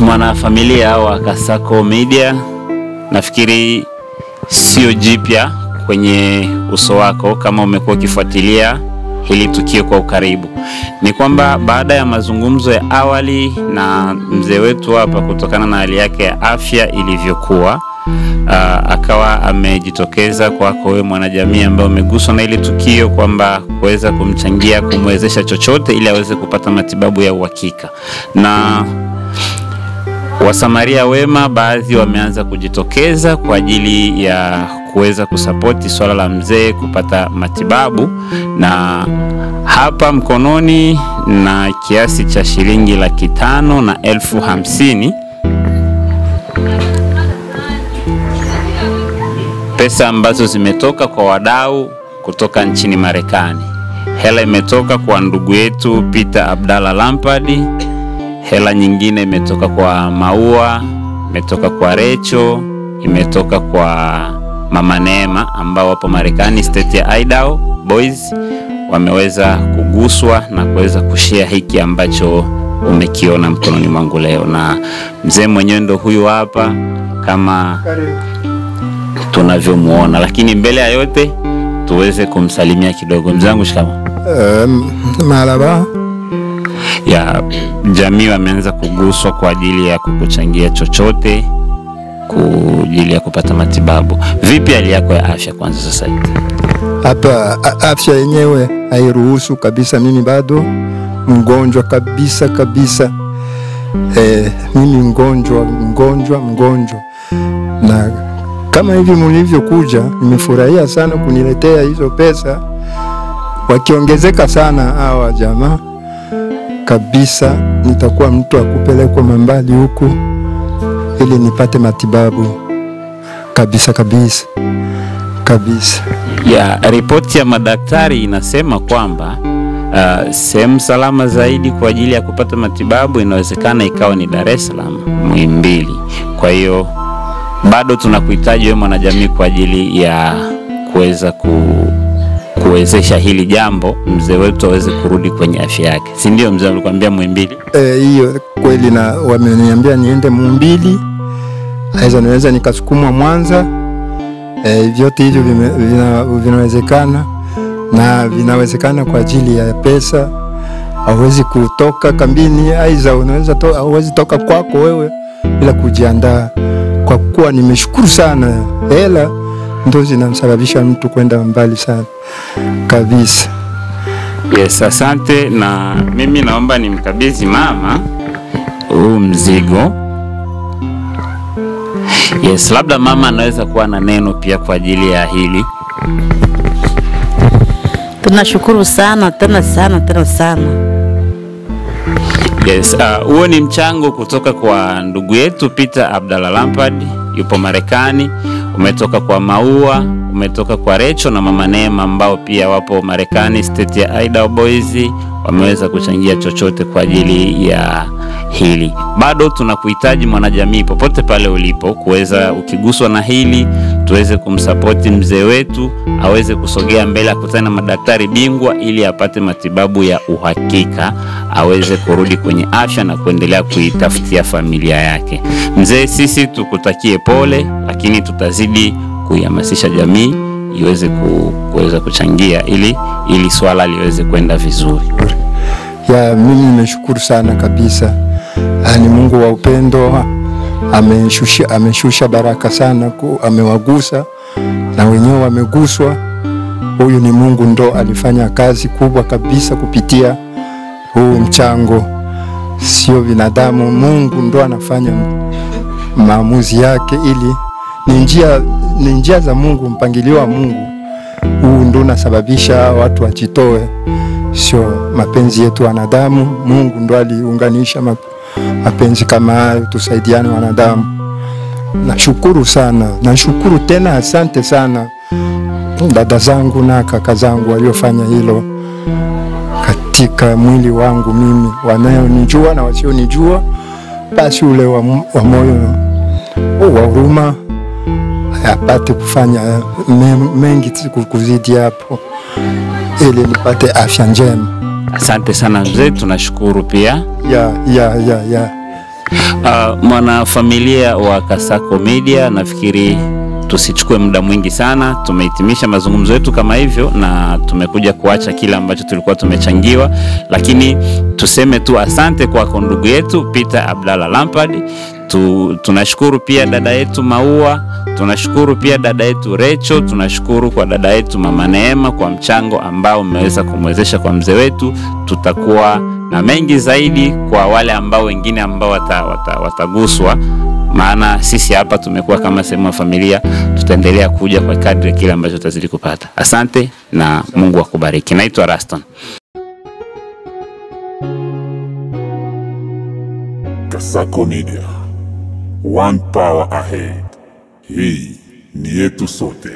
Yes, mwana familia wa Kasako Media, nafikiri sio jipya kwenye uso wako kama umekuwa ukifuatilia hili tukio kwa ukaribu. Ni kwamba baada ya mazungumzo ya awali na mzee wetu hapa kutokana na hali yake ya afya ilivyokuwa, akawa amejitokeza kwako wewe mwanajamii ambaye umeguswa na hili tukio kwamba kuweza kumchangia, kumwezesha chochote ili aweze kupata matibabu ya uhakika. Na wasamaria wema baadhi wameanza kujitokeza kwa ajili ya kuweza kusapoti swala la mzee kupata matibabu, na hapa mkononi na kiasi cha shilingi 550,000 pesa ambazo zimetoka kwa wadau kutoka nchini Marekani. Hela imetoka kwa ndugu yetu Peter Abdalla Lampard, hela nyingine imetoka kwa Maua, imetoka kwa Recho, imetoka kwa Mama Neema ambao wapo Marekani, state ya Idaho. Boys wameweza kuguswa na kuweza kushare hiki ambacho umekiona mkononi mwangu leo, na mzee mwenyewe ndo huyu hapa kama tunavyomuona. Lakini mbele ya yote tuweze kumsalimia kidogo. Mzangu shikamo. Marhaba. Ya jamii wameanza kuguswa kwa ajili ya kukuchangia chochote kwa ajili ya kupata matibabu. Vipi hali yako ya afya kwanza sasa hivi? Hapa afya yenyewe hairuhusu kabisa, mimi bado mgonjwa kabisa. Mimi mgonjwa. Na kama hivi mlivyokuja, nimefurahia sana kuniletea hizo pesa. Wakiongezeka sana hawa jamaa kabisa, nitakuwa mtu akupelekwa mbali huku ili nipate matibabu kabisa. Ya ripoti ya madaktari inasema kwamba sehemu salama zaidi kwa ajili ya kupata matibabu inawezekana ikawa ni Dar es Salaam, Muhimbili. Kwa hiyo bado tunakuhitaji wewe mwanajamii kwa ajili ya kuweza kuwezesha hili jambo mzee wetu aweze kurudi kwenye afya yake. Si ndio mzee alikwambia Muhimbili? Hiyo kweli, na wameniambia niende Muhimbili. Aiza naweza nikasukumwa Mwanza. Vyote hivyo vinawezekana, na vinawezekana kwa ajili ya pesa. Hauwezi kutoka kambini, aiza unaweza hauwezi toka kwako wewe bila kujiandaa. Kwa kuwa nimeshukuru sana, hela ndio zinamsababisha mtu kwenda mbali sana kabisa. Yes, asante. Na mimi naomba nimkabidhi mama huu mzigo. Yes, labda mama anaweza kuwa na neno pia kwa ajili ya hili. Tunashukuru sana tena sana. Yes, huo ni mchango kutoka kwa ndugu yetu Peter Abdalla Lampard, yupo Marekani. Umetoka kwa Maua, umetoka kwa Recho na Mama Neema ambao pia wapo Marekani, state ya Idaho. Boys wameweza kuchangia chochote kwa ajili ya hili. Bado tunakuhitaji mwanajamii popote pale ulipo kuweza, ukiguswa na hili, tuweze kumsapoti mzee wetu aweze kusogea mbele akutane na madaktari bingwa ili apate matibabu ya uhakika, aweze kurudi kwenye afya na kuendelea kuitafutia familia yake. Mzee, sisi tukutakie pole, lakini tutazidi kuihamasisha jamii iweze kuweza kuchangia ili swala liweze kwenda vizuri. Ya mimi nimeshukuru sana kabisa. Ni Mungu wa upendo, ameshusha baraka sana, amewagusa na wenyewe wameguswa. Huyu ni Mungu ndo alifanya kazi kubwa kabisa kupitia huu mchango, sio binadamu. Mungu ndo anafanya maamuzi yake, ili ni njia za Mungu, mpangilio wa Mungu. Huu ndo unasababisha watu wajitoe, sio mapenzi yetu wanadamu. Mungu ndo aliunganisha mapenzi kama hayo, tusaidiane wanadamu. Nashukuru sana, nashukuru tena, asante sana dada zangu na kaka zangu waliofanya hilo katika mwili wangu mimi, wanayonijua na wasionijua. Basi ule wa moyo wa huruma apate kufanya mengi kuzidi hapo ili nipate afya njema. Asante sana mzee, tunashukuru pia. Ya. Mwanafamilia wa Kasako Media, nafikiri tusichukue muda mwingi sana. Tumehitimisha mazungumzo yetu kama hivyo na tumekuja kuacha kile ambacho tulikuwa tumechangiwa, lakini tuseme tu asante kwa ndugu yetu Peter Abdalla Lampard. Tunashukuru pia dada yetu Maua, tunashukuru pia dada yetu Recho, tunashukuru kwa dada yetu Mama Neema kwa mchango ambao umeweza kumwezesha kwa mzee wetu. Tutakuwa na mengi zaidi kwa wale ambao wengine ambao wataguswa, maana sisi hapa tumekuwa kama sehemu ya familia. Tutaendelea kuja kwa kadri kile ambacho tutazidi kupata. Asante na Mungu akubariki. Naitwa Raston. Kasako Media, one power ahead. Hii ni yetu sote.